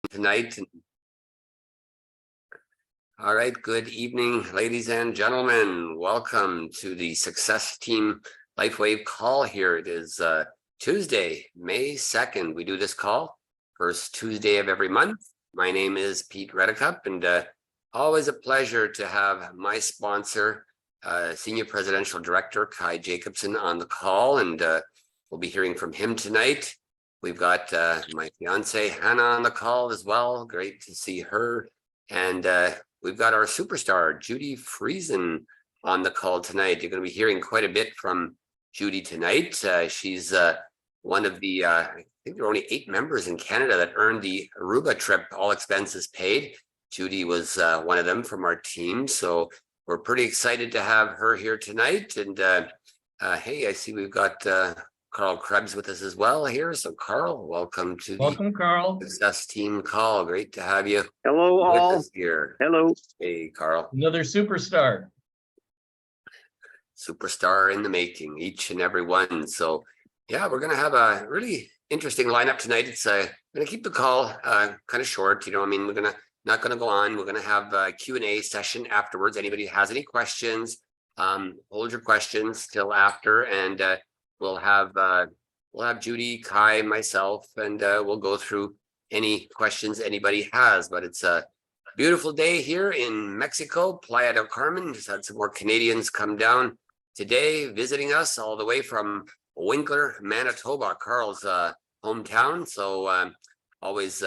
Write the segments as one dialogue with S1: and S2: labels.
S1: tonight. All right, good evening, ladies and gentlemen. Welcome to the Success Team LifeWave call here. It is Tuesday, May 2nd. We do this call first Tuesday of every month. My name is Pete Redicup, and always a pleasure to have my sponsor, Senior Presidential Director Kai Jacobson, on the call, and we'll be hearing from him tonight. We've got my fiance Hannah on the call as well. Great to see her. And we've got our superstar, Judy Friesen, on the call tonight. You're going to be hearing quite a bit from Judy tonight. She's one of the, I think there are only 8 members in Canada that earned the Aruba trip, all expenses paid. Judy was one of them from our team. So we're pretty excited to have her here tonight. And hey, I see we've got Carl Krebs with us as well here. So Carl, welcome to
S2: the Carl.
S1: Success Team call. Great to have you.
S3: Hello all.
S1: Us here.
S3: Hello.
S1: Hey Carl.
S2: Another superstar.
S1: Superstar in the making, each and every one. So yeah, we're going to have a really interesting lineup tonight. It's going to keep the call kind of short. You know, I mean, we're not going to go on. We're going to have a Q&A session afterwards. Anybody has any questions, hold your questions till after, and we'll have Judy, Kai, myself, and we'll go through any questions anybody has. But it's a beautiful day here in Mexico, Playa del Carmen. Just had some more Canadians come down today visiting us all the way from Winkler, Manitoba, Carl's hometown. So always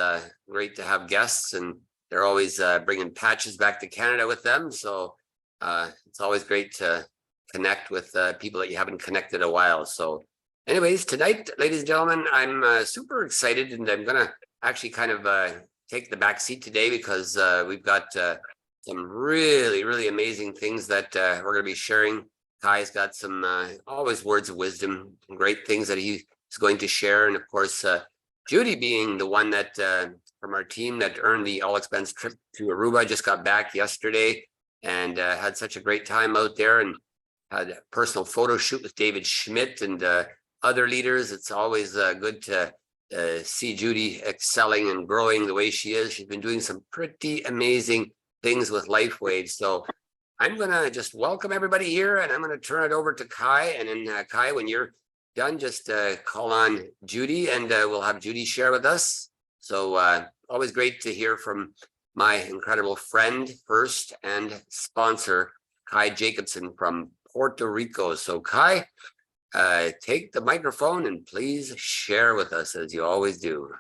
S1: great to have guests, and they're always bringing patches back to Canada with them. So it's always great to connect with people that you haven't connected a while. So anyways, tonight, ladies and gentlemen, I'm super excited, and I'm going to actually kind of take the back seat today because we've got some really, really amazing things that we're going to be sharing. Kai's got some always words of wisdom, great things that he's going to share. And of course, Judy being the one that from our team that earned the all expense trip to Aruba, just got back yesterday and had such a great time out there, and had a personal photo shoot with David Schmidt and other leaders. It's always good to see Judy excelling and growing the way she is. She's been doing some pretty amazing things with LifeWave. So I'm going to just welcome everybody here, and I'm going to turn it over to Kai. And then Kai, when you're done, just call on Judy, and we'll have Judy share with us. So always great to hear from my incredible friend first and sponsor, Kai Jacobson from Puerto Rico. So Kai, take the microphone and please share with us as you always do.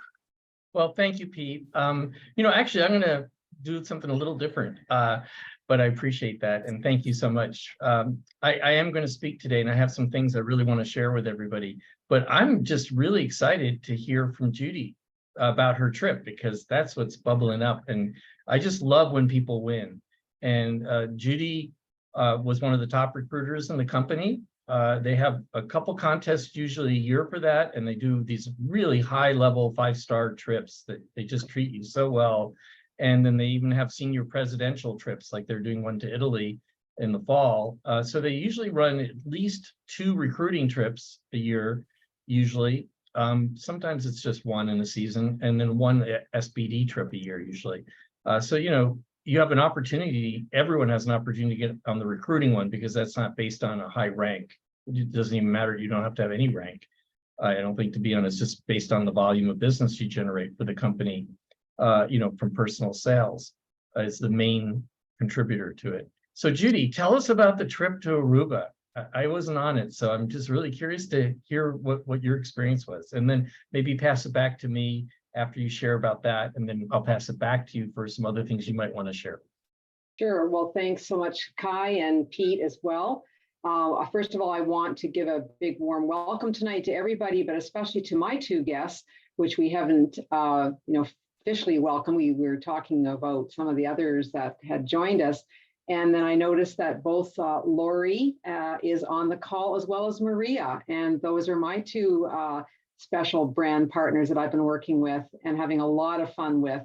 S2: Well, thank you, Pete. Actually, I'm going to do something a little different, but I appreciate that. And thank you so much. I am going to speak today, and I have some things I really want to share with everybody, but I'm just really excited to hear from Judy about her trip, because that's what's bubbling up. And I just love when people win. And Judy was one of the top recruiters in the company. They have a couple contests usually a year for that, and they do these really high-level 5-star trips that they just treat you so well. And then they even have senior presidential trips, like they're doing one to Italy in the fall. So they usually run at least 2 recruiting trips a year, usually. Sometimes it's just one in a season, and then 1 SBD trip a year usually. So, you have an opportunity, everyone has an opportunity to get on the recruiting one, because that's not based on a high rank. It doesn't even matter. You don't have to have any rank, I don't think, to be on. It's just based on the volume of business you generate for the company, from personal sales is the main contributor to it. So Judy, tell us about the trip to Aruba. I wasn't on it, so I'm just really curious to hear what your experience was, and then maybe pass it back to me after you share about that, and then I'll pass it back to you for some other things you might want to share.
S4: Sure. Well, thanks so much, Kai and Pete as well. First of all, I want to give a big warm welcome tonight to everybody, but especially to my 2 guests, which we haven't, officially welcomed. We were talking about some of the others that had joined us. And then I noticed that both Lori is on the call, as well as Maria. And those are my 2 special brand partners that I've been working with and having a lot of fun with.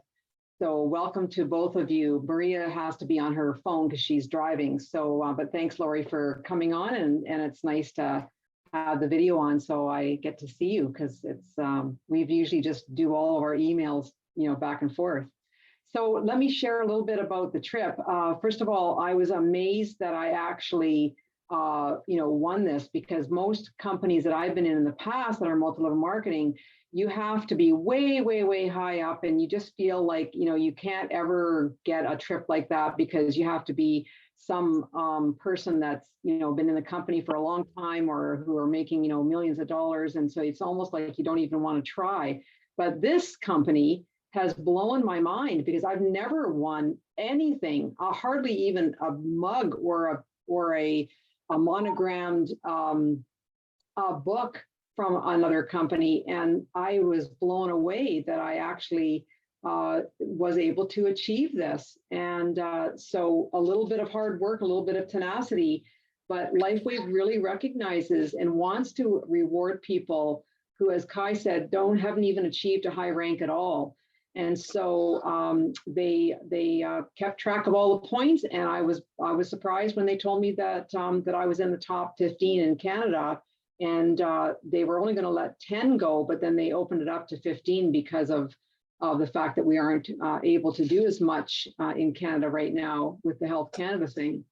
S4: So welcome to both of you. Maria has to be on her phone because she's driving. So, but thanks, Lori, for coming on. And it's nice to have the video on so I get to see you, because it's we've usually just do all of our emails back and forth. So let me share a little bit about the trip. First of all, I was amazed that I actually, won this, because most companies that I've been in the past that are multi-level marketing, you have to be way, way, way high up, and you just feel like, you can't ever get a trip like that because you have to be some person that's, been in the company for a long time, or who are making, millions of dollars. And so it's almost like you don't even want to try. But this company has blown my mind, because I've never won anything, hardly even a mug or a monogrammed book from another company. And I was blown away that I actually was able to achieve this. And so a little bit of hard work, a little bit of tenacity, but LifeWave really recognizes and wants to reward people who, as Kai said, haven't even achieved a high rank at all. And so they kept track of all the points, and I was surprised when they told me that that I was in the top 15 in Canada, and they were only going to let 10 go, but then they opened it up to 15 because of the fact that we aren't able to do as much in Canada right now with the Health Canada thing.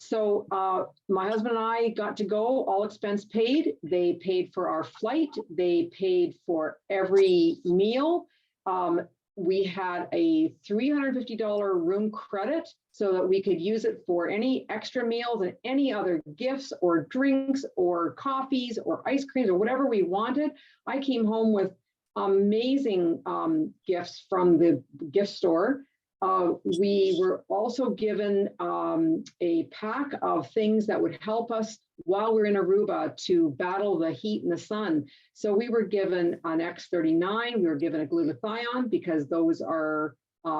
S4: So my husband and I got to go, all expense paid. They paid for our flight. They paid for every meal. We had a $350 room credit so that we could use it for any extra meals and any other gifts or drinks or coffees or ice creams or whatever we wanted. I came home with amazing gifts from the gift store. We were also given a pack of things that would help us while we're in Aruba to battle the heat and the sun. So we were given an X39, we were given a glutathione, because those are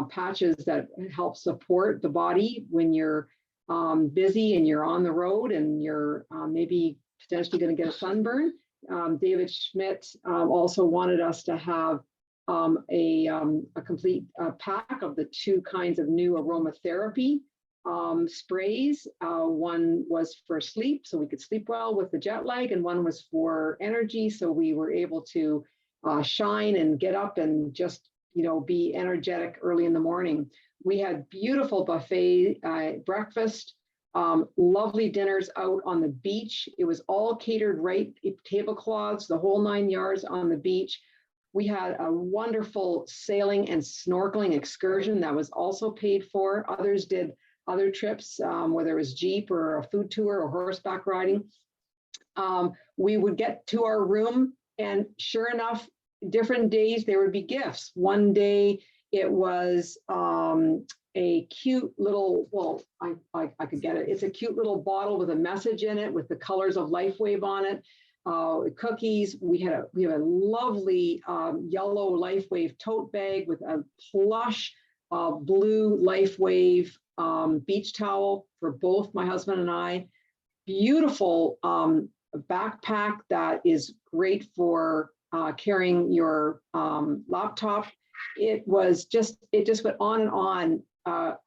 S4: patches that help support the body when you're busy and you're on the road and you're maybe potentially going to get a sunburn. David Schmidt also wanted us to have a complete pack of the 2 kinds of new aromatherapy sprays. One was for sleep, so we could sleep well with the jet lag, and one was for energy, so we were able to shine and get up and just be energetic early in the morning. We had beautiful buffet breakfast, lovely dinners out on the beach. It was all catered right, tablecloths, the whole 9 yards on the beach. We had a wonderful sailing and snorkeling excursion that was also paid for. Others did other trips, whether it was Jeep or a food tour or horseback riding. We would get to our room, and sure enough, different days there would be gifts. One day it was a cute little, well, I could get it. It's a cute little bottle with a message in it with the colors of LifeWave on it. Cookies. We had a lovely yellow LifeWave tote bag with a plush blue LifeWave beach towel for both my husband and I. Beautiful backpack that is great for carrying your laptop. It just went on and on.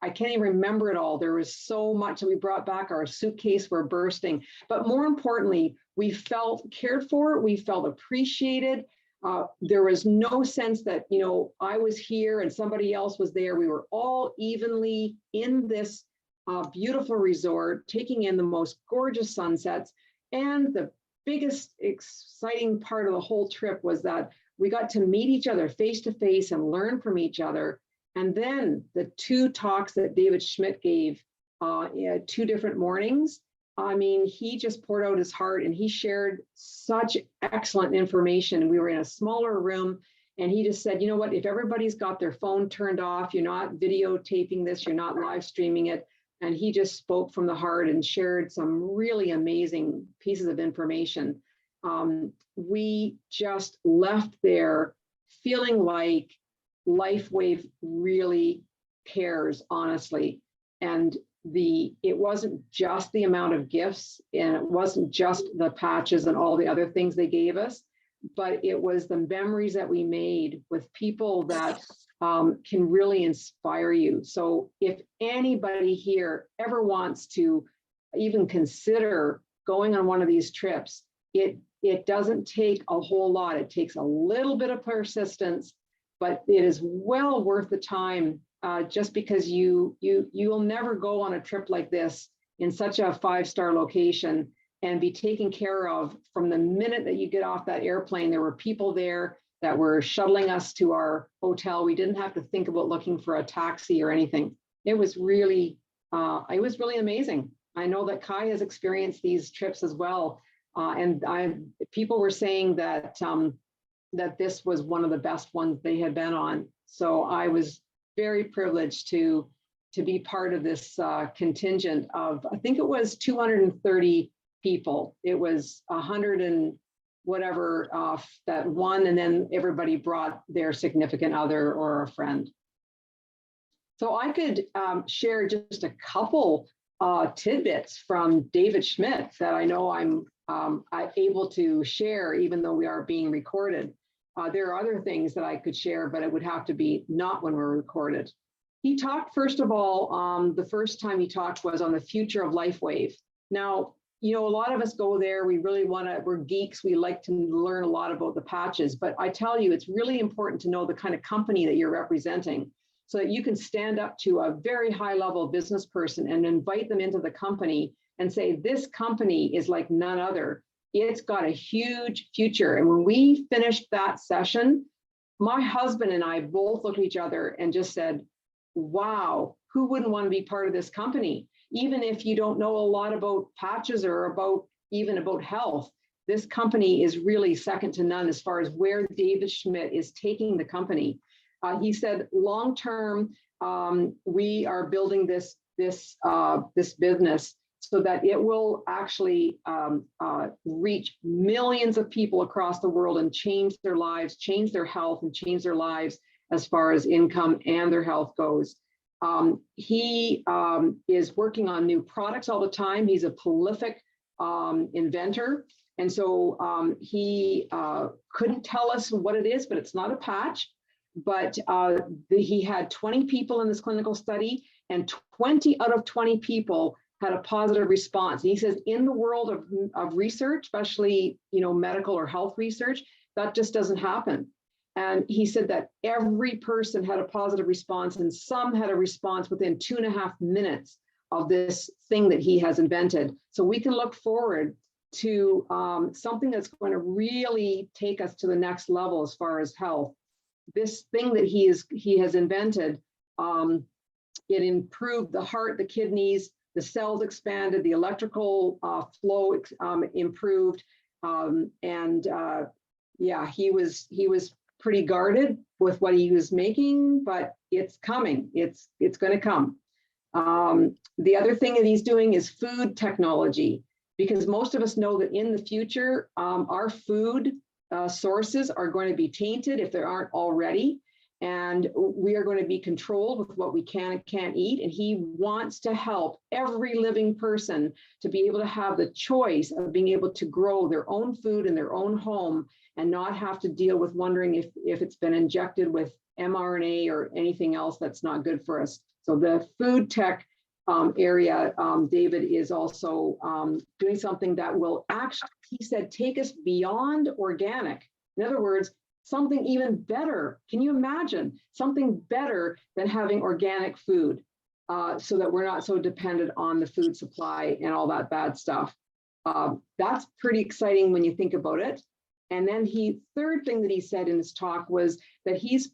S4: I can't even remember it all. There was so much that we brought back. Our suitcase were bursting. But more importantly, we felt cared for. We felt appreciated. There was no sense that, I was here and somebody else was there. We were all evenly in this beautiful resort, taking in the most gorgeous sunsets. And the biggest exciting part of the whole trip was that we got to meet each other face to face and learn from each other. And then the 2 talks that David Schmidt gave 2 different mornings, I mean, he just poured out his heart and he shared such excellent information. We were in a smaller room and he just said, you know what, if everybody's got their phone turned off, you're not videotaping this, you're not live streaming it. And he just spoke from the heart and shared some really amazing pieces of information. We just left there feeling like LifeWave really cares, honestly. And it wasn't just the amount of gifts, and it wasn't just the patches and all the other things they gave us, but it was the memories that we made with people that can really inspire you. So if anybody here ever wants to even consider going on one of these trips, it doesn't take a whole lot. It takes a little bit of persistence, but it is well worth the time, just because you'll never go on a trip like this in such a 5-star location and be taken care of from the minute that you get off that airplane. There were people there that were shuttling us to our hotel. We didn't have to think about looking for a taxi or anything. It was really amazing. I know that Kai has experienced these trips as well. People were saying that that this was one of the best ones they had been on. So I was very privileged to be part of this contingent of, I think it was 230 people. It was 100 and whatever that one, and then everybody brought their significant other or a friend. So I could share just a couple tidbits from David Schmidt that I know I'm able to share, even though we are being recorded. There are other things that I could share, but it would have to be not when we're recorded. He talked, first of all, the first time he talked was on the future of LifeWave. Now, you know, a lot of us go there, we really we're geeks, we like to learn a lot about the patches, but I tell you, it's really important to know the kind of company that you're representing so that you can stand up to a very high level business person and invite them into the company and say, this company is like none other. It's got a huge future. And when we finished that session, my husband and I both looked at each other and just said, wow, who wouldn't want to be part of this company? Even if you don't know a lot about patches or even about health, this company is really second to none as far as where David Schmidt is taking the company. He said, long term, we are building this business so that it will actually reach millions of people across the world and change their lives, change their health, and change their lives as far as income and their health goes. He is working on new products all the time. He's a prolific inventor. And so he couldn't tell us what it is, but it's not a patch. But he had 20 people in this clinical study, and 20 out of 20 people had a positive response. And he says, in the world of research, especially, you know, medical or health research, that just doesn't happen. And he said that every person had a positive response, and some had a response within 2.5 minutes of this thing that he has invented. So we can look forward to something that's going to really take us to the next level as far as health. This thing that he has invented, it improved the heart, the kidneys, the cells expanded, the electrical flow improved, yeah, he was pretty guarded with what he was making, but it's coming. It's going to come. The other thing that he's doing is food technology, because most of us know that in the future, our food sources are going to be tainted if they aren't already, and we are going to be controlled with what we can and can't eat. And he wants to help every living person to be able to have the choice of being able to grow their own food in their own home and not have to deal with wondering if it's been injected with mRNA or anything else that's not good for us. So the food tech area, David is also doing something that will actually, he said, take us beyond organic. In other words, something even better. Can you imagine something better than having organic food so that we're not so dependent on the food supply and all that bad stuff? That's pretty exciting when you think about it. And then third thing that he said in his talk was that he's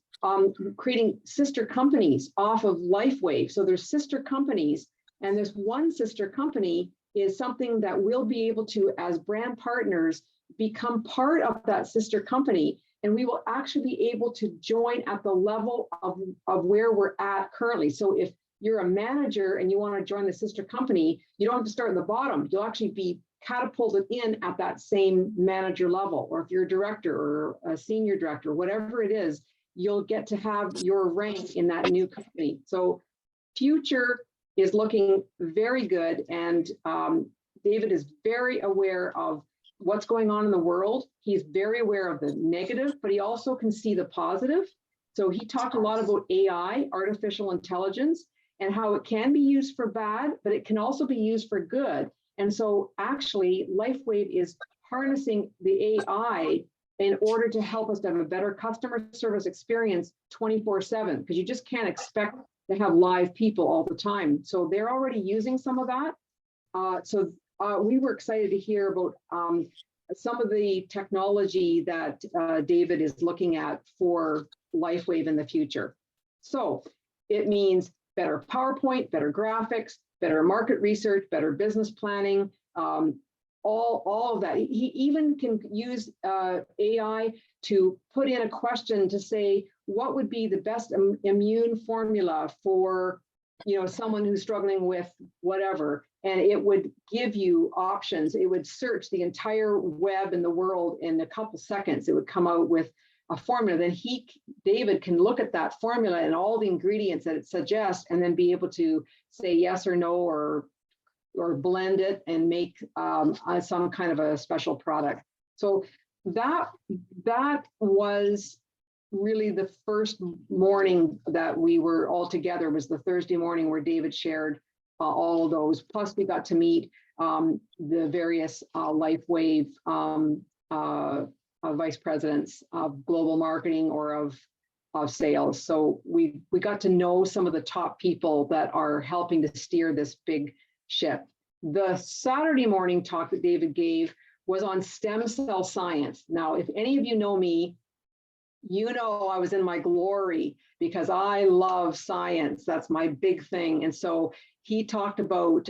S4: creating sister companies off of LifeWave. So there's sister companies, and this one sister company is something that we'll be able to, as brand partners, become part of that sister company. And we will actually be able to join at the level of where we're at currently. So if you're a manager and you want to join the sister company, you don't have to start at the bottom. You'll actually be catapulted in at that same manager level. Or if you're a director or a senior director, whatever it is, you'll get to have your rank in that new company. So future is looking very good. And David is very aware of what's going on in the world. He's very aware of the negative, but he also can see the positive. So he talked a lot about AI, artificial intelligence, and how it can be used for bad, but it can also be used for good. And so actually, LifeWave is harnessing the AI in order to help us to have a better customer service experience 24/7, because you just can't expect to have live people all the time. So they're already using some of that. We were excited to hear about some of the technology that David is looking at for LifeWave in the future. So it means better PowerPoint, better graphics, better market research, better business planning, all of that. He even can use AI to put in a question to say, what would be the best immune formula for, someone who's struggling with whatever, and it would give you options. It would search the entire web in the world in a couple seconds. It would come out with a formula. Then David can look at that formula and all the ingredients that it suggests, and then be able to say yes or no, or blend it and make some kind of a special product. So that was really the first morning that we were all together, was the Thursday morning where David shared all of those. Plus we got to meet the various LifeWave vice presidents of global marketing or of sales. So we got to know some of the top people that are helping to steer this big ship. The Saturday morning talk that David gave was on stem cell science. Now, if any of you know me, I was in my glory because I love science. That's my big thing. And so he talked about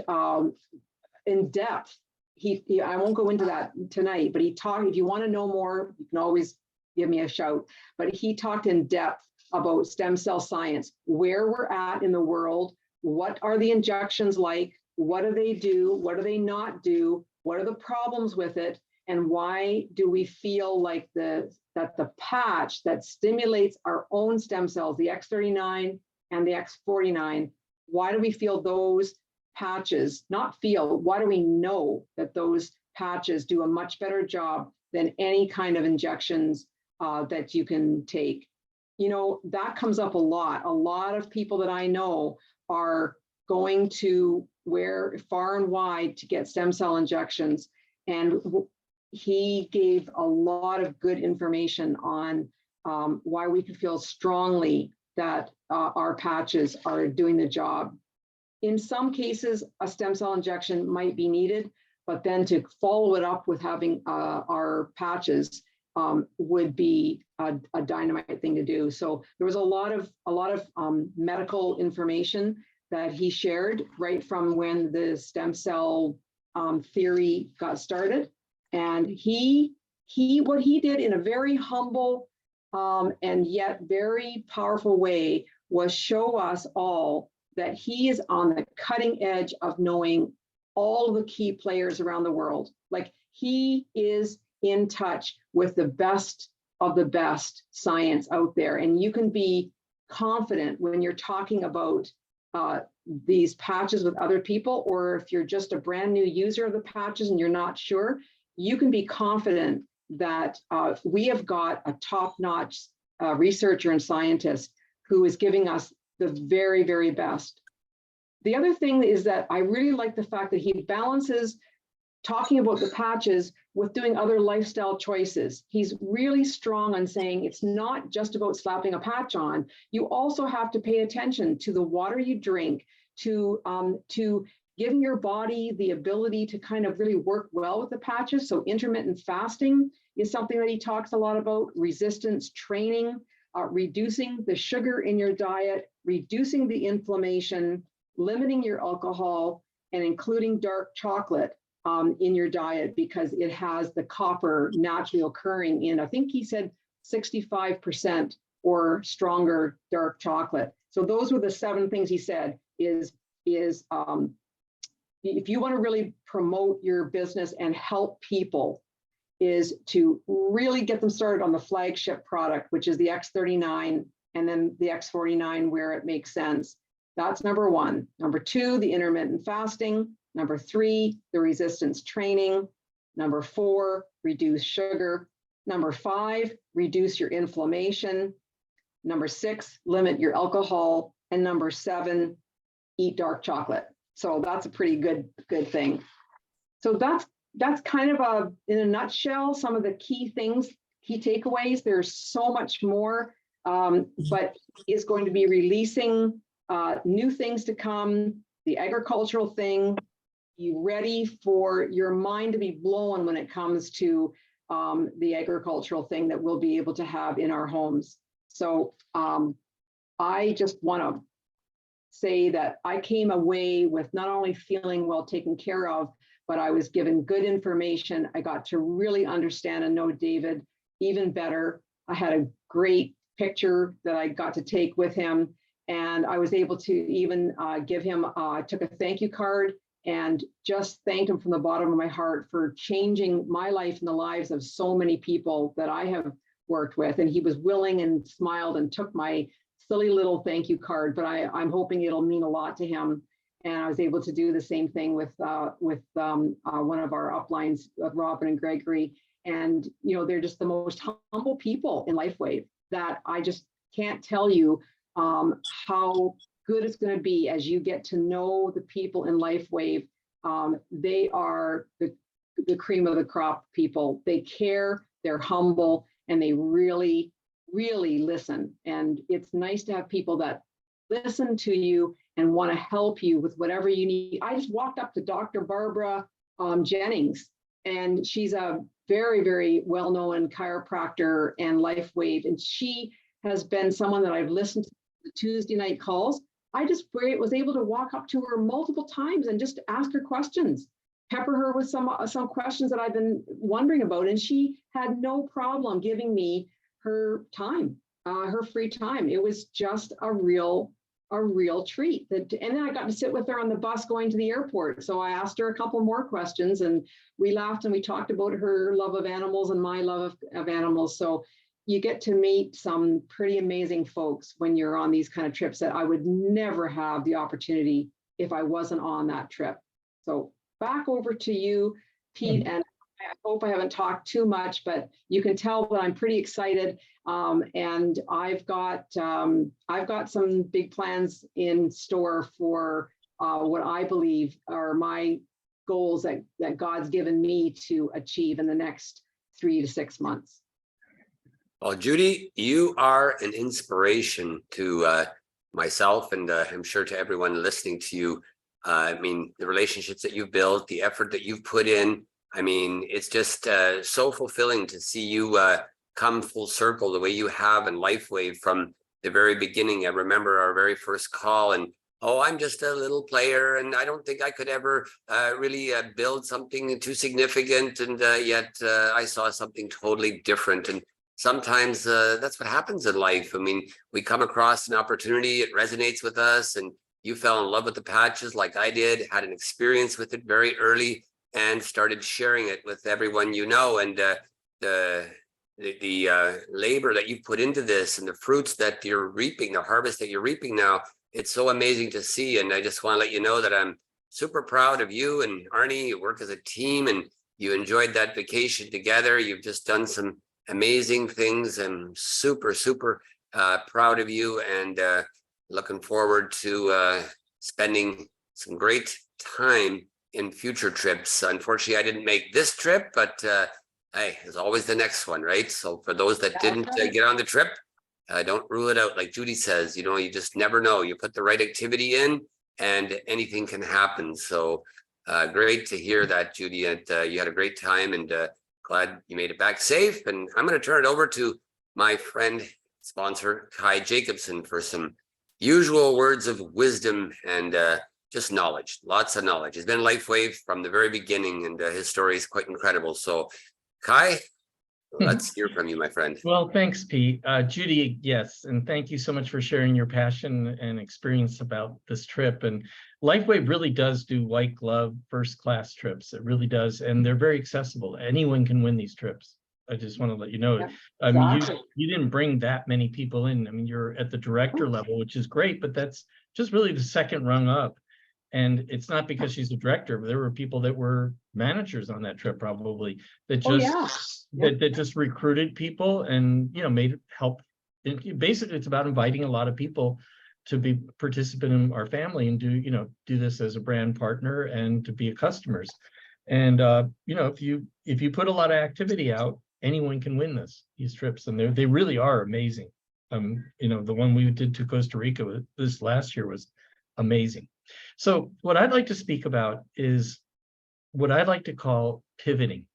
S4: in depth. I won't go into that tonight, but he talked, if you want to know more, you can always give me a shout. But he talked in depth about stem cell science, where we're at in the world, what are the injections like, what do they do, what do they not do, what are the problems with it, and why do we feel like that the patch that stimulates our own stem cells, the X39 and the X49, why do we feel those patches, why do we know that those patches do a much better job than any kind of injections that you can take? That comes up a lot. A lot of people that I know are going to where far and wide to get stem cell injections. And he gave a lot of good information on why we can feel strongly that our patches are doing the job. In some cases, a stem cell injection might be needed, but then to follow it up with having our patches would be a dynamite thing to do. So there was a lot of medical information that he shared right from when the stem cell theory got started. And what he did in a very humble and yet very powerful way was show us all that he is on the cutting edge of knowing all the key players around the world. Like, he is in touch with the best of the best science out there. And you can be confident when you're talking about these patches with other people, or if you're just a brand new user of the patches and you're not sure, you can be confident that we have got a top-notch researcher and scientist who is giving us the very, very best. The other thing is that I really like the fact that he balances talking about the patches with doing other lifestyle choices. He's really strong on saying it's not just about slapping a patch on. You also have to pay attention to the water you drink, to giving your body the ability to kind of really work well with the patches. So intermittent fasting is something that he talks a lot about, resistance training, reducing the sugar in your diet, reducing the inflammation, limiting your alcohol, and including dark chocolate in your diet, because it has the copper naturally occurring in, I think he said 65% or stronger dark chocolate. So those were the 7 things he said is if you want to really promote your business and help people, is to really get them started on the flagship product, which is the X39, and then the X49 where it makes sense. That's number 1. Number 2, the intermittent fasting. Number 3, the resistance training. Number 4, reduce sugar. Number 5, reduce your inflammation. Number 6, limit your alcohol. And number 7, eat dark chocolate. So that's a pretty good thing. So that's kind of in a nutshell, some of the key things key takeaways. There's so much more, but is going to be releasing new things to come, the agricultural thing. Be ready for your mind to be blown when it comes to the agricultural thing that we'll be able to have in our homes. So I just want to say that I came away with not only feeling well taken care of, but I was given good information. I got to really understand and know David even better. I had a great picture that I got to take with him, and I was able to even give him, took a thank you card and just thanked him from the bottom of my heart for changing my life and the lives of so many people that I have worked with. And he was willing and smiled and took my silly little thank you card, but I'm hoping it'll mean a lot to him. And I was able to do the same thing with one of our uplines, Robin and Gregory. And, you know, they're just the most humble people in LifeWave that I just can't tell you how good it's going to be as you get to know the people in LifeWave. They are the cream of the crop people. They care, they're humble, and they really, really listen. And it's nice to have people that listen to you and want to help you with whatever you need. I just walked up to Dr. Barbara Jennings, and she's a very, very well-known chiropractor and LifeWave, and she has been someone that I've listened to the Tuesday night calls. I just was able to walk up to her multiple times and just ask her questions, pepper her with some questions that I've been wondering about, and she had no problem giving me her time, her free time. It was just a real treat. And then I got to sit with her on the bus going to the airport. So I asked her a couple more questions, and we laughed and we talked about her love of animals and my love of animals. So you get to meet some pretty amazing folks when you're on these kind of trips that I would never have the opportunity if I wasn't on that trip. So back over to you, Pete, and I hope I haven't talked too much, but you can tell that I'm pretty excited. And I've got some big plans in store for what I believe are my goals that God's given me to achieve in the next 3 to 6 months.
S1: Well, Judy, you are an inspiration to myself, and I'm sure to everyone listening to you. I mean, the relationships that you've built, the effort that you've put in. I mean, it's just so fulfilling to see you come full circle the way you have in LifeWave from the very beginning. I remember our very first call, and oh, I'm just a little player, and I don't think I could ever really build something too significant. And yet I saw something totally different. And sometimes that's what happens in life. I mean, we come across an opportunity, it resonates with us, and you fell in love with the patches like I did, had an experience with it very early, and started sharing it with everyone you know. And the labor that you've put into this and the fruits that you're reaping, the harvest that you're reaping now, it's so amazing to see. And I just want to let you know that I'm super proud of you and Arnie. You work as a team and you enjoyed that vacation together. You've just done some amazing things. I'm super, super proud of you, and looking forward to spending some great time in future trips. Unfortunately, I didn't make this trip, but hey, there's always the next one, right? So for those that didn't get on the trip, don't rule it out. Like Judy says, you know, you just never know. You put the right activity in and anything can happen. So great to hear that, Judy, and you had a great time, and glad you made it back safe. And I'm going to turn it over to my friend, sponsor, Kai Jacobson, for some usual words of wisdom and just knowledge, lots of knowledge. He's been LifeWave from the very beginning, and his story is quite incredible. So Kai, let's hear from you, my friend.
S2: Well, thanks, Pete. Judy, yes, and thank you so much for sharing your passion and experience about this trip. And LifeWave really does do white glove, first class trips. It really does, and they're very accessible. Anyone can win these trips. I just want to let you know.
S4: Yeah,
S2: I mean,
S4: exactly.
S2: you didn't bring that many people in. I mean, you're at the director level, which is great, but that's just really the second rung up. And it's not because she's a director. There were people that were managers on that trip, probably, that just that just recruited people and, you know, made it help. Basically, it's about inviting a lot of people to be participant in our family and do this as a brand partner and to be customers. And you know, if you put a lot of activity out, anyone can win these trips, and they really are amazing. You know, the one we did to Costa Rica this last year was amazing. So what I'd like to speak about is what I'd like to call pivoting.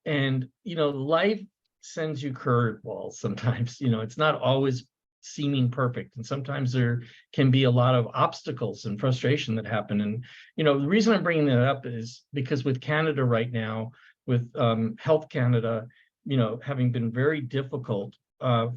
S2: And, you know, life sends you curveballs sometimes. You know, it's not always seeming perfect. And sometimes there can be a lot of obstacles and frustration that happen. And, you know, the reason I'm bringing that up is because with Canada right now, with Health Canada, you know, having been very difficult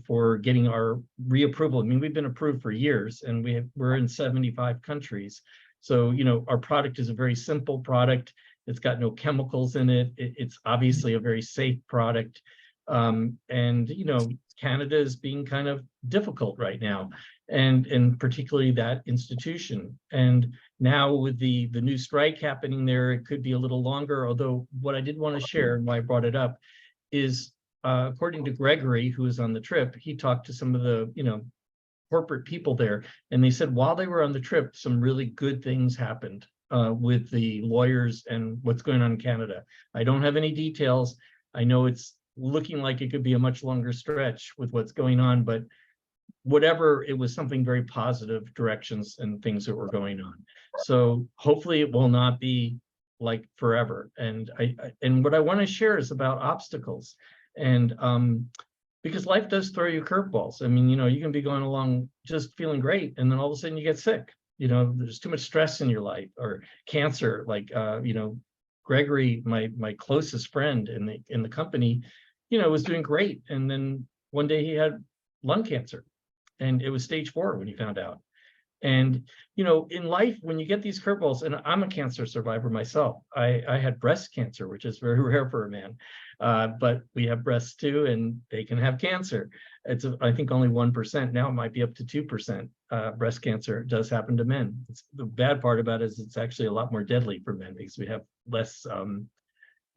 S2: for getting our reapproval. I mean, we've been approved for years, and we're in 75 countries. So, you know, our product is a very simple product. It's got no chemicals in it. It's obviously a very safe product. And, you know, Canada is being kind of difficult right now, and particularly that institution. And now with the new strike happening there, it could be a little longer. Although what I did want to share and why I brought it up is, according to Gregory, who was on the trip, he talked to some of the, you know, corporate people there, and they said while they were on the trip, some really good things happened with the lawyers and what's going on in Canada. I don't have any details. I know it's looking like it could be a much longer stretch with what's going on, but whatever, it was something very positive directions and things that were going on. So hopefully it will not be like forever. And and what I want to share is about obstacles. And because life does throw you curveballs. I mean, you know, you can be going along just feeling great, and then all of a sudden you get sick. You know, there's too much stress in your life, or cancer. Like, you know, Gregory, my closest friend in the company, you know, was doing great, and then one day he had lung cancer, and it was stage 4 when he found out. And, you know, in life, when you get these curveballs, and I'm a cancer survivor myself, I had breast cancer, which is very rare for a man, but we have breasts too, and they can have cancer. It's, I think, only 1%. Now it might be up to 2%. Breast cancer does happen to men. The bad part about it is it's actually a lot more deadly for men because we have less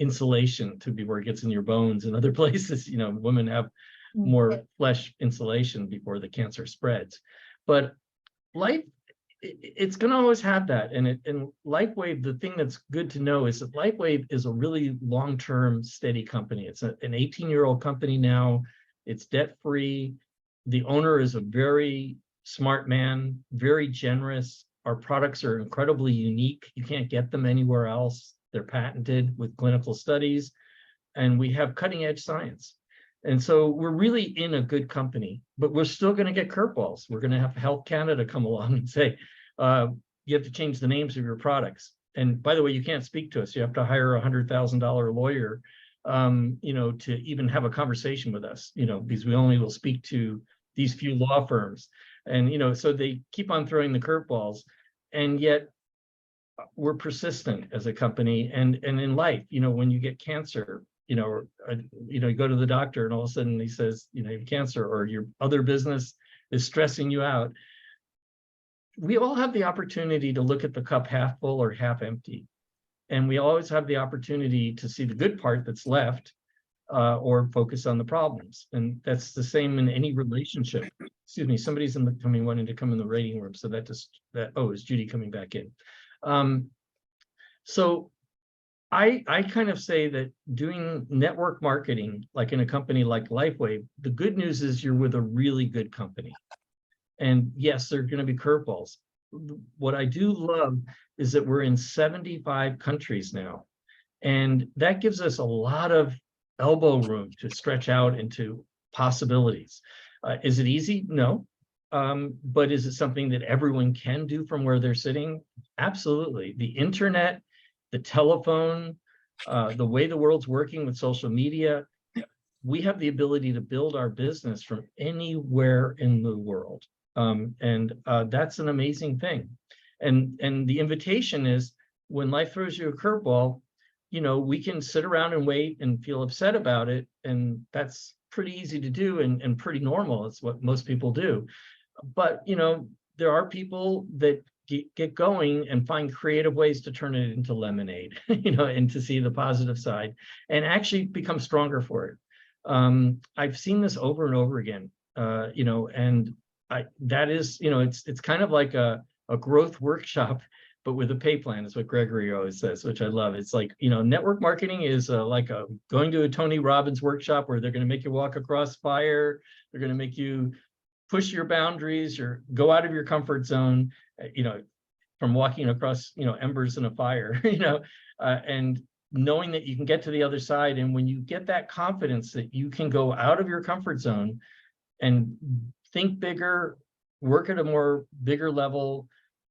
S2: insulation to be where it gets in your bones and other places. You know, women have more flesh insulation before the cancer spreads. But life, it's going to always have that. And LifeWave, the thing that's good to know is that LifeWave is a really long-term, steady company. It's an 18-year-old company now. It's debt-free. The owner is a very smart man, very generous. Our products are incredibly unique. You can't get them anywhere else. They're patented with clinical studies, and we have cutting-edge science. And so we're really in a good company, but we're still going to get curveballs. We're going to have Health Canada come along and say, you have to change the names of your products. And by the way, you can't speak to us. You have to hire a $100,000 lawyer, you know, to even have a conversation with us, you know, because we only will speak to these few law firms. And, you know, so they keep on throwing the curveballs, and yet we're persistent as a company. And in life, you know, when you get cancer, you know, you go to the doctor and all of a sudden he says, you know, you have cancer, or your other business is stressing you out. We all have the opportunity to look at the cup half full or half empty. And we always have the opportunity to see the good part that's left, or focus on the problems. And that's the same in any relationship. Excuse me, somebody's wanting to come in the waiting room. So is Judy coming back in? So I kind of say that doing network marketing, like in a company like LifeWave, the good news is you're with a really good company. And yes, there are going to be curveballs. What I do love is that we're in 75 countries now. And that gives us a lot of elbow room to stretch out into possibilities. Is it easy? No. But is it something that everyone can do from where they're sitting? Absolutely. The internet, the telephone, the way the world's working with social media, we have the ability to build our business from anywhere in the world. And that's an amazing thing. And the invitation is, when life throws you a curveball, you know, we can sit around and wait and feel upset about it. And that's pretty easy to do and pretty normal. It's what most people do. But, you know, there are people that get going and find creative ways to turn it into lemonade, you know, and to see the positive side and actually become stronger for it. I've seen this over and over again, you know, and that is, you know, it's kind of like a growth workshop but with a pay plan, is what Gregory always says, which I love. It's like, you know, network marketing is like going to a Tony Robbins workshop where they're going to make you walk across fire. They're going to make you push your boundaries or go out of your comfort zone, you know, from walking across, you know, embers in a fire, you know, and knowing that you can get to the other side. And when you get that confidence that you can go out of your comfort zone and think bigger, work at a more bigger level,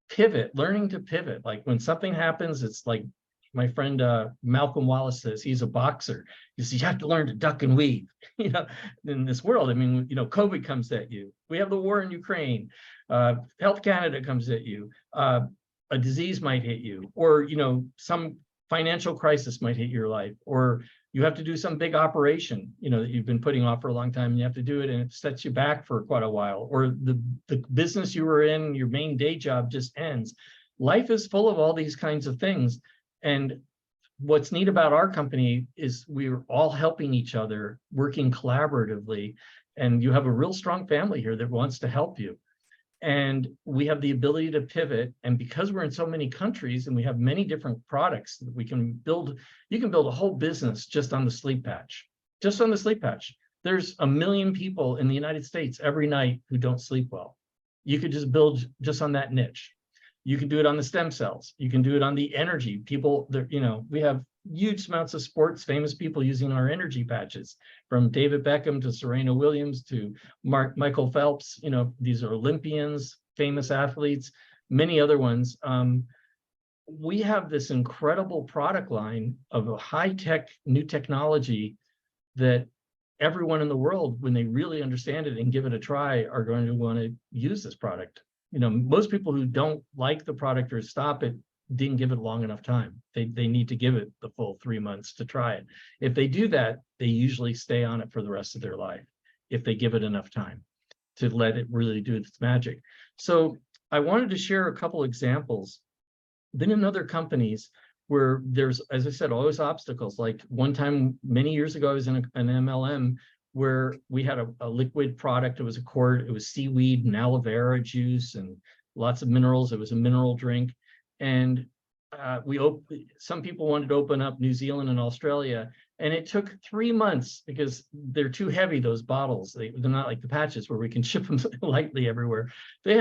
S2: pivot, learning to pivot. Like when something happens, it's like my friend Malcolm Wallace says, he's a boxer. He says, you have to learn to duck and weave, you know, in this world. I mean, you know, COVID comes at you. We have the war in Ukraine. Health Canada comes at you. A disease might hit you, or, you know, some financial crisis might hit your life, or you have to do some big operation, you know, that you've been putting off for a long time, and you have to do it, and it sets you back for quite a while, or the business you were in, your main day job just ends. Life is full of all these kinds of things. And what's neat about our company is we're all helping each other, working collaboratively, and you have a real strong family here that wants to help you. And we have the ability to pivot. And because we're in so many countries and we have many different products that we can build, you can build a whole business just on the sleep patch, just on the sleep patch. There's 1 million people in the United States every night who don't sleep well. You could just build just on that niche. You can do it on the stem cells. You can do it on the energy. People, you know, we have huge amounts of sports, famous people using our energy patches, from David Beckham to Serena Williams to Michael Phelps. You know, these are Olympians, famous athletes, many other ones. We have this incredible product line of a high-tech new technology that everyone in the world, when they really understand it and give it a try, are going to want to use this product. You know, most people who don't like the product or stop it didn't give it long enough time. They need to give it the full 3 months to try it. If they do that, they usually stay on it for the rest of their life, if they give it enough time to let it really do its magic. So I wanted to share a couple examples. Been in other companies where there's, as I said, always obstacles. Like one time, many years ago, I was in an MLM where we had a liquid product. It was a quart, it was seaweed and aloe vera juice and lots of minerals. It was a mineral drink. And some people wanted to open up New Zealand and Australia, and it took 3 months because they're too heavy, those bottles. They're not like the patches where we can ship them lightly everywhere. They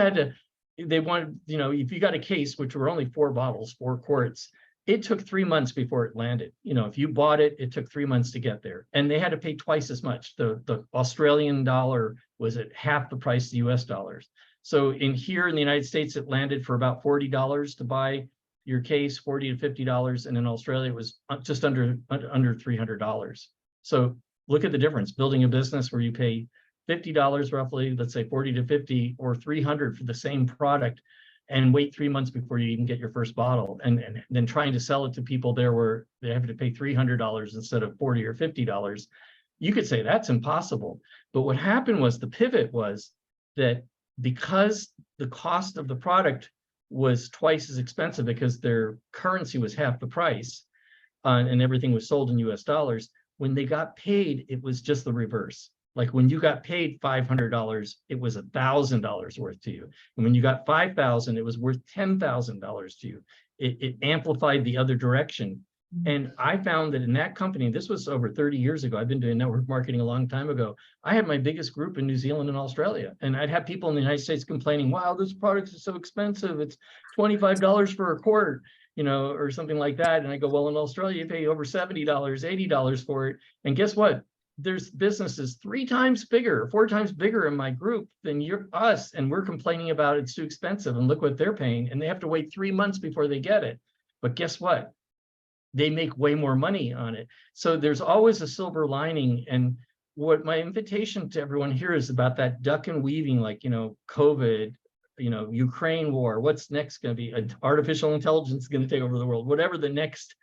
S2: wanted, you know, if you got a case, which were only 4 bottles, 4 quarts, it took 3 months before it landed. You know, if you bought it, it took 3 months to get there. And they had to pay twice as much. The Australian dollar was at half the price of the US dollars. So here in the United States, it landed for about $40 to buy your case, $40 to $50. And in Australia, it was just under $300. So look at the difference. Building a business where you pay $50 roughly, let's say 40 to 50 or 300 for the same product, and wait 3 months before you even get your first bottle, and then trying to sell it to people there where they have to pay $300 instead of $40 or $50. You could say that's impossible. But what happened was, the pivot was that because the cost of the product was twice as expensive because their currency was half the price, and everything was sold in US dollars, when they got paid, it was just the reverse. Like when you got paid $500, it was $1,000 worth to you. And when you got $5,000, it was worth $10,000 to you. It amplified the other direction. And I found that in that company, this was over 30 years ago, I've been doing network marketing a long time ago. I had my biggest group in New Zealand and Australia. And I'd have people in the United States complaining, wow, this product is so expensive. It's $25 for a quart, you know, or something like that. And I go, well, in Australia, you pay over $70, $80 for it. And guess what? There's businesses 3 times bigger, 4 times bigger in my group than us. And we're complaining about it's too expensive, and look what they're paying. And they have to wait 3 months before they get it. But guess what? They make way more money on it. So there's always a silver lining. And what my invitation to everyone here is about that duck and weaving, like, you know, COVID, you know, Ukraine war, what's next going to be? Artificial intelligence is going to take over the world, whatever the next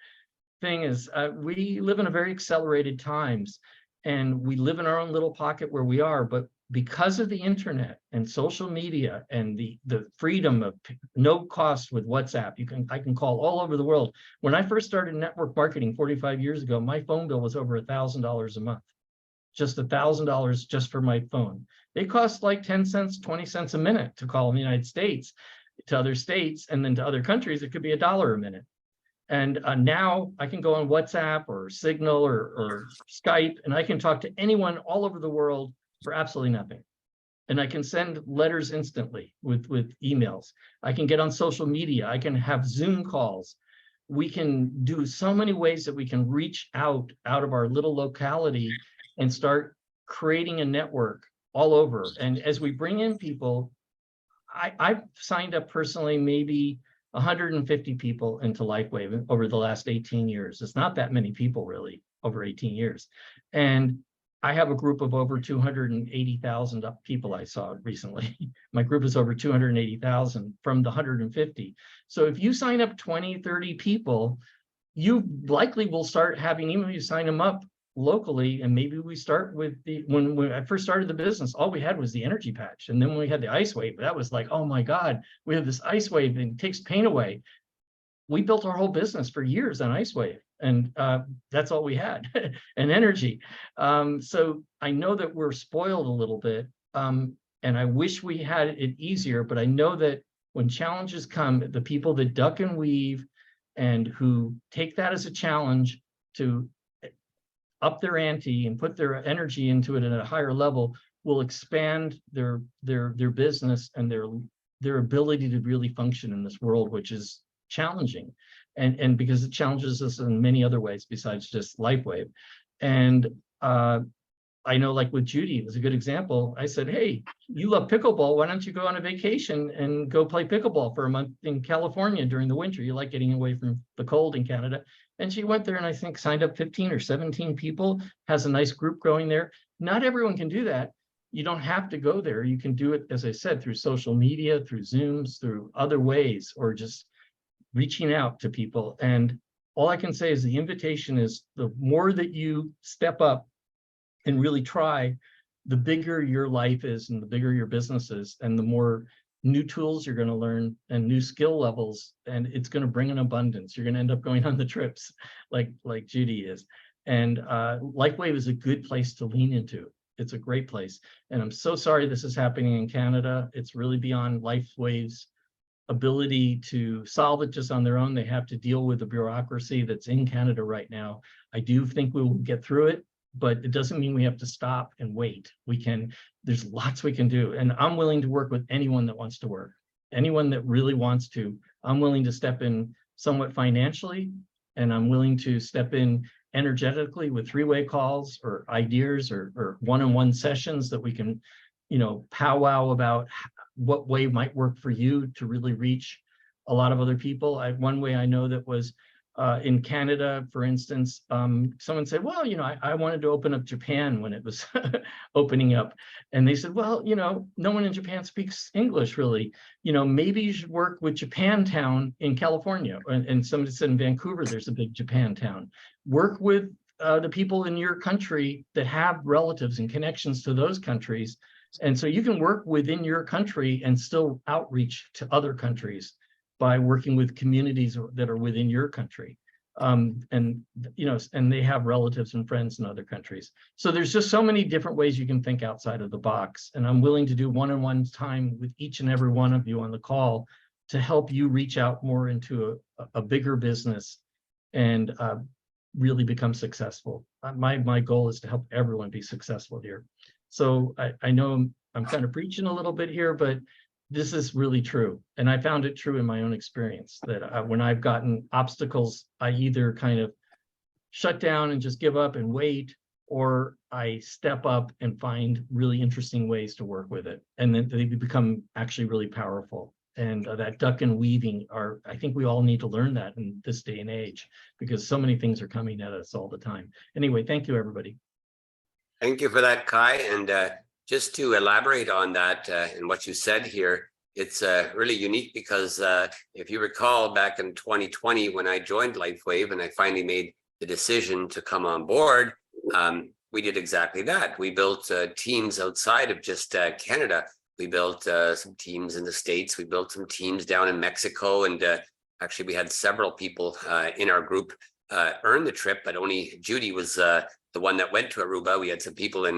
S2: thing is. We live in a very accelerated times, and we live in our own little pocket where we are. But because of the internet and social media and the freedom of no cost with WhatsApp, I can call all over the world. When I first started network marketing 45 years ago, my phone bill was over $1,000 a month, just $1,000 just for my phone. It costs like 10 cents, 20 cents a minute to call in the United States. to other states, and then to other countries, it could be $1 a minute. And now I can go on WhatsApp or Signal or Skype, and I can talk to anyone all over the world for absolutely nothing. And I can send letters instantly with emails. I can get on social media. I can have Zoom calls. We can do so many ways that we can reach out of our little locality and start creating a network all over. And as we bring in people, I've signed up personally maybe 150 people into LifeWave over the last 18 years. It's not that many people really over 18 years. And I have a group of over 280,000 people I saw recently. My group is over 280,000 from the 150. So if you sign up 20, 30 people, you likely will start having, even if you sign them up locally, and maybe we start with when I first started the business, all we had was the energy patch. And then when we had the ice wave, that was like, oh my God, we have this ice wave and it takes pain away. We built our whole business for years on ice wave, and that's all we had, and energy. So I know that we're spoiled a little bit, and I wish we had it easier, but I know that when challenges come, the people that duck and weave and who take that as a challenge to up their ante and put their energy into it at a higher level will expand their business and their ability to really function in this world, which is challenging, and because it challenges us in many other ways besides just LifeWave. And I know, like with Judy, it was a good example. I said, hey, you love pickleball. Why don't you go on a vacation and go play pickleball for a month in California during the winter? You like getting away from the cold in Canada. And she went there and I think signed up 15 or 17 people, has a nice group going there. Not everyone can do that. You don't have to go there. You can do it, as I said, through social media, through Zooms, through other ways, or just reaching out to people. And all I can say is the invitation is the more that you step up and really try, the bigger your life is and the bigger your business is, and the more new tools you're going to learn and new skill levels, and it's going to bring an abundance. You're going to end up going on the trips like Judy is. And LifeWave is a good place to lean into. It's a great place. And I'm so sorry this is happening in Canada. It's really beyond LifeWave's ability to solve it just on their own. They have to deal with the bureaucracy that's in Canada right now. I do think we will get through it, but it doesn't mean we have to stop and wait. There's lots we can do. And I'm willing to work with anyone that wants to work. Anyone that really wants to, I'm willing to step in somewhat financially, and I'm willing to step in energetically with three-way calls or ideas or one-on-one sessions that we can, powwow about what way might work for you to really reach a lot of other people. One way I know that was in Canada, for instance, someone said, well, I wanted to open up Japan when it was opening up. And they said, well, no one in Japan speaks English really. Maybe you should work with Japantown in California. And somebody said in Vancouver, there's a big Japantown. Work with the people in your country that have relatives and connections to those countries. And so you can work within your country and still outreach to other countries by working with communities that are within your country. And they have relatives and friends in other countries. So there's just so many different ways you can think outside of the box. And I'm willing to do one-on-one time with each and every one of you on the call to help you reach out more into a bigger business and really become successful. My goal is to help everyone be successful here. So I know I'm kind of preaching a little bit here, but this is really true. And I found it true in my own experience that when I've gotten obstacles, I either kind of shut down and just give up and wait, or I step up and find really interesting ways to work with it. And then they become actually really powerful. And that duck and weaving I think we all need to learn that in this day and age, because so many things are coming at us all the time. Anyway, thank you, everybody.
S1: Thank you for that, Kai. And just to elaborate on that and what you said here, it's really unique because if you recall back in 2020, when I joined LifeWave and I finally made the decision to come on board, we did exactly that. We built teams outside of just Canada. We built some teams in the States. We built some teams down in Mexico. And actually, we had several people in our group earn the trip, but only Judy was the one that went to Aruba. We had some people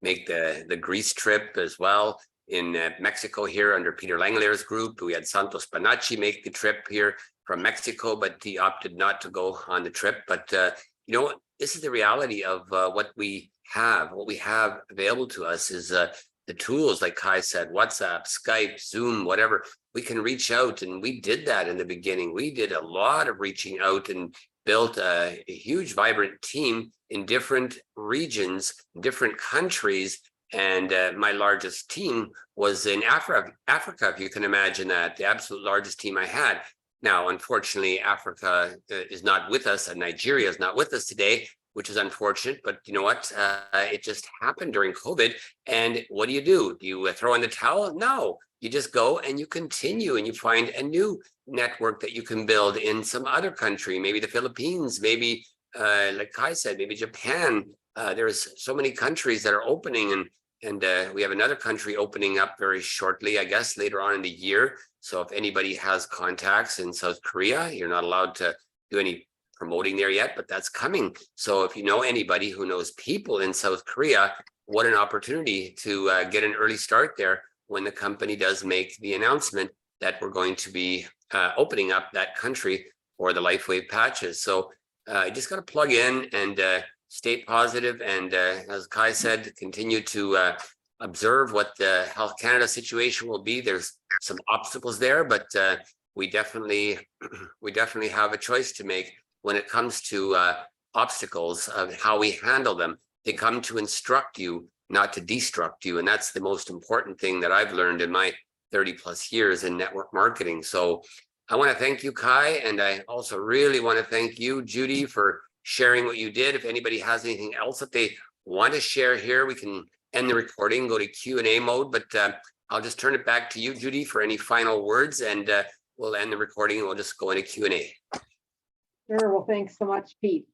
S1: make the Greece trip as well. in Mexico here under Peter Langeleur's group. We had Santos Panacci make the trip here from Mexico, but he opted not to go on the trip. But you know what? This is the reality of what we have. What we have available to us is the tools, like Kai said, WhatsApp, Skype, Zoom, whatever. We can reach out, and we did that in the beginning. We did a lot of reaching out and built a huge, vibrant team in different regions, different countries. And my largest team was in Africa, if you can imagine that, the absolute largest team I had. Now, unfortunately, Africa is not with us, and Nigeria is not with us today, which is unfortunate. But you know what? It just happened during COVID. And what do? Do you throw in the towel? No, you just go and you continue, and you find a new network that you can build in some other country, maybe the Philippines, maybe like Kai said, maybe Japan. There's so many countries that are opening, and we have another country opening up very shortly, I guess, later on in the year. So if anybody has contacts in South Korea, you're not allowed to do any promoting there yet, but that's coming. So if you know anybody who knows people in South Korea, what an opportunity to get an early start there when the company does make the announcement that we're going to be opening up that country for the LifeWave patches. So you just got to plug in and stay positive, and as Kai said, continue to observe what the Health Canada situation will be. There's some obstacles there, but we definitely have a choice to make when it comes to obstacles of how we handle them. They come to instruct you, not to destruct you, and that's the most important thing that I've learned in my 30 plus years in network marketing. So I want to thank you, Kai, and I also really want to thank you, Judy, for sharing what you did. If anybody has anything else that they want to share here, we can end the recording, go to Q&A mode, but I'll just turn it back to you, Judy, for any final words, and we'll end the recording and we'll just go into Q&A.
S4: Sure. Well, thanks so much, Pete.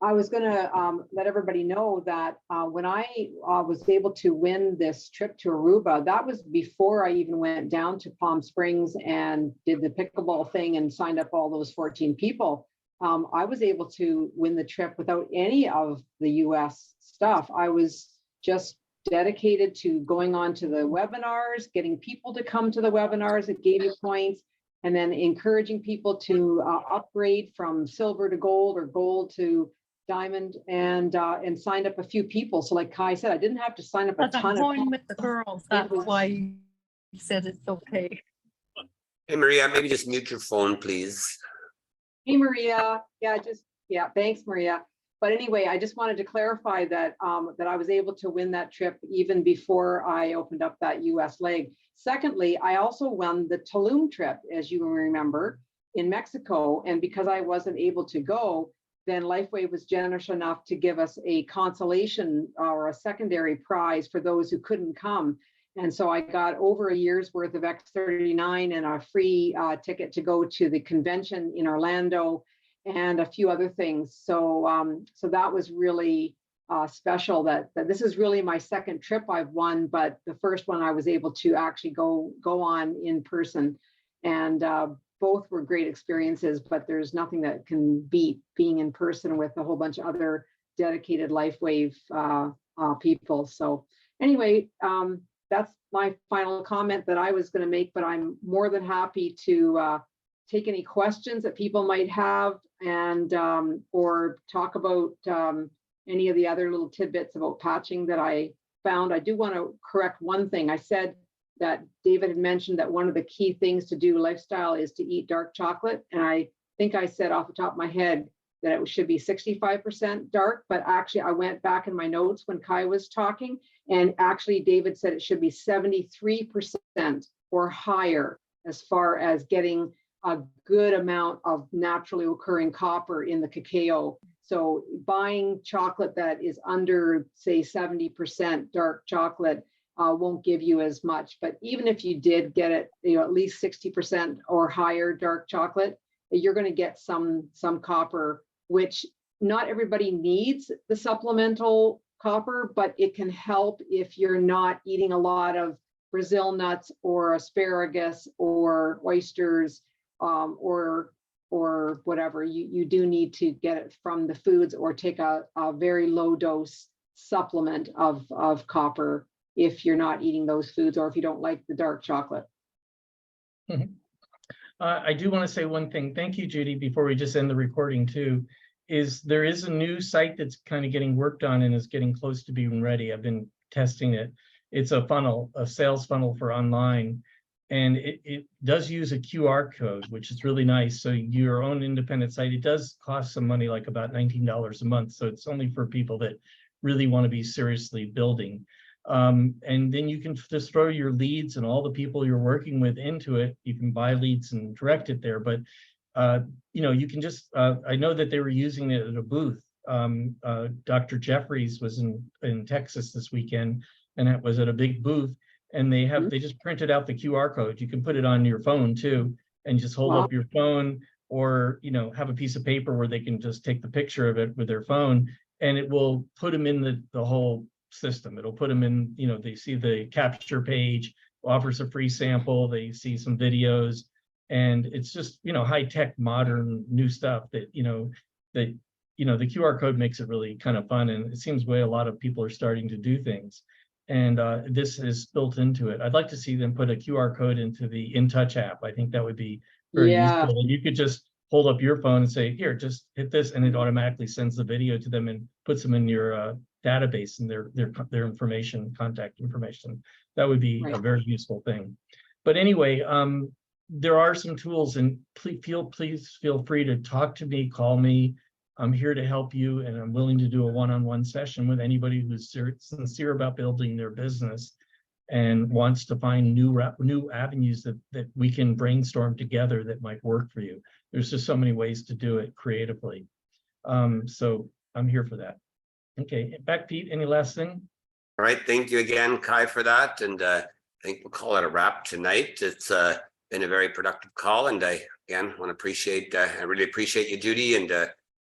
S4: I was going to let everybody know that when I was able to win this trip to Aruba, that was before I even went down to Palm Springs and did the pickleball thing and signed up all those 14 people. I was able to win the trip without any of the US stuff. I was just dedicated to going on to the webinars, getting people to come to the webinars that gave you points, and then encouraging people to upgrade from silver to gold or gold to diamond, and signed up a few people. So like Kai said, I didn't have to sign up a ton of
S3: going with the girls. That's why you said it's okay.
S1: Hey, Maria, maybe just mute your phone, please.
S4: Hey, Maria. Yeah, thanks, Maria. But anyway, I just wanted to clarify that that I was able to win that trip even before I opened up that US leg. Secondly, I also won the Tulum trip, as you remember, in Mexico. And because I wasn't able to go, then LifeWave was generous enough to give us a consolation or a secondary prize for those who couldn't come. And so I got over a year's worth of X39 and a free ticket to go to the convention in Orlando and a few other things. So so that was really special that this is really my second trip I've won, but the first one I was able to actually go on in person. And both were great experiences, but there's nothing that can beat being in person with a whole bunch of other dedicated LifeWave people. So anyway, that's my final comment that I was going to make, but I'm more than happy to take any questions that people might have, and or talk about any of the other little tidbits about patching that I found. I do want to correct one thing. I said that David had mentioned that one of the key things to do lifestyle is to eat dark chocolate. And I think I said off the top of my head that it should be 65% dark, but actually I went back in my notes when Kai was talking, and actually David said it should be 73% or higher as far as getting a good amount of naturally occurring copper in the cacao. So buying chocolate that is under, say, 70% dark chocolate won't give you as much. But even if you did get it, at least 60% or higher dark chocolate, you're going to get some copper, which not everybody needs the supplemental copper, but it can help if you're not eating a lot of Brazil nuts or asparagus or oysters or whatever. You do need to get it from the foods or take a very low dose supplement of copper if you're not eating those foods or if you don't like the dark chocolate.
S2: I do want to say one thing. Thank you, Judy, before we just end the recording too, is there is a new site that's kind of getting worked on and is getting close to being ready. I've been testing it. It's a funnel, a sales funnel for online. And it does use a QR code, which is really nice. So your own independent site, it does cost some money, like about $19 a month. So it's only for people that really want to be seriously building. And then you can just throw your leads and all the people you're working with into it. You can buy leads and direct it there. But, you can just, I know that they were using it at a booth. Dr. Jeffries was in Texas this weekend, and it was at a big booth. And they just printed out the QR code. You can put it on your phone too, and just hold up your phone, or have a piece of paper where they can just take the picture of it with their phone, and it will put them in the whole system. It'll put them in, they see the capture page, offers a free sample, they see some videos, and it's just, high-tech, modern, new stuff that, the QR code makes it really kind of fun. And it seems way a lot of people are starting to do things. And this is built into it. I'd like to see them put a QR code into the InTouch app. I think that would be very useful. And you could just hold up your phone and say, here, just hit this, and it automatically sends the video to them and puts them in your database and their information, contact information. That would be a very useful thing. But anyway, there are some tools, and please feel free to talk to me, call me. I'm here to help you, and I'm willing to do a one-on-one session with anybody who's sincere about building their business and wants to find new avenues that we can brainstorm together that might work for you. There's just so many ways to do it creatively. So I'm here for that. Okay, back, Pete, any last thing?
S1: All right, thank you again, Kai, for that. And I think we'll call it a wrap tonight. It's been a very productive call. And I, again, want to appreciate, I really appreciate you, Judy, and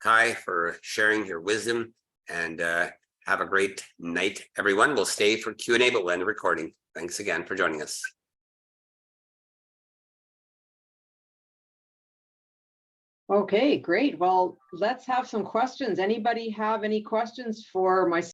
S1: Kai, for sharing your wisdom, and have a great night, everyone. We'll stay for Q&A, but we'll end the recording. Thanks again for joining us.
S4: Okay, great. Well, let's have some questions. Anybody have any questions for myself